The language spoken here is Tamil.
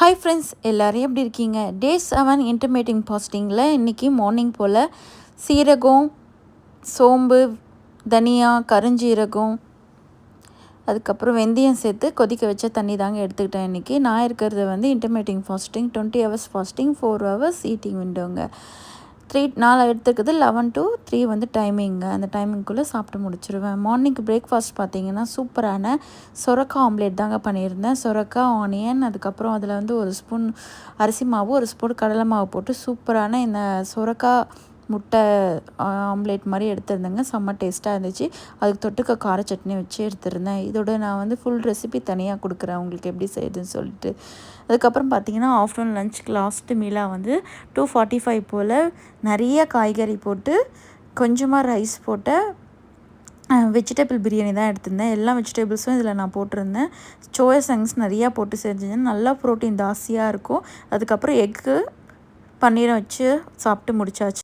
ஹாய் ஃப்ரெண்ட்ஸ், எல்லோரும் எப்படி இருக்கீங்க? டே 7 இன்டர்மீடியட் ஃபாஸ்டிங்கில் இன்றைக்கி மார்னிங் போல் சீரகம், சோம்பு, தனியா, கருஞ்சீரகம், அதுக்கப்புறம் வெந்தயம் சேர்த்து கொதிக்க வச்ச தண்ணி தாங்க எடுத்துக்கிட்டேன். இன்றைக்கி நான் இருக்கிறது intermediate fasting 20 hours fasting, 4 hours eating விண்டோங்க. 4 எடுத்துக்கிறது 11 to 3 டைமிங்க. அந்த டைமிங்குள்ளே சாப்பிட்டு முடிச்சிடுவேன். மார்னிங் பிரேக்ஃபாஸ்ட் பார்த்திங்கன்னா சூப்பரான சொரக்காய் ஆம்லேட் தாங்க பண்ணியிருந்தேன். சொரக்காய், ஆனியன், அதுக்கப்புறம் அதில் 1 ஸ்பூன் அரிசி மாவு, 1 ஸ்பூன் கடலை மாவு போட்டு சூப்பரான இந்த சொரக்காய் முட்டை ஆம்லேட் மாதிரி எடுத்திருந்தேங்க. செம்ம டேஸ்ட்டாக இருந்துச்சு. அதுக்கு தொட்டுக்க கார சட்னி வச்சு எடுத்திருந்தேன். இதோட நான் ஃபுல் ரெசிபி தனியாக கொடுக்குறேன் உங்களுக்கு எப்படி செய்யுதுன்னு சொல்லிட்டு. அதுக்கப்புறம் பார்த்திங்கன்னா ஆஃப்டர்நூன் லஞ்சுக்கு லாஸ்ட்டு மீலாக 2:45 போல் நிறைய காய்கறி போட்டு கொஞ்சமாக ரைஸ் போட்ட வெஜிடபிள் பிரியாணி தான் எடுத்திருந்தேன். எல்லா வெஜிடபிள்ஸும் இதில் நான் போட்டிருந்தேன். சோயா சங்ஸ் நிறையா போட்டு செஞ்சேன். நல்லா ப்ரோட்டீன் ஜாஸ்தியாக இருக்கும். அதுக்கப்புறம் எக்கு, பன்னீரை வச்சு சாப்பிட்டு முடிச்சாச்சு.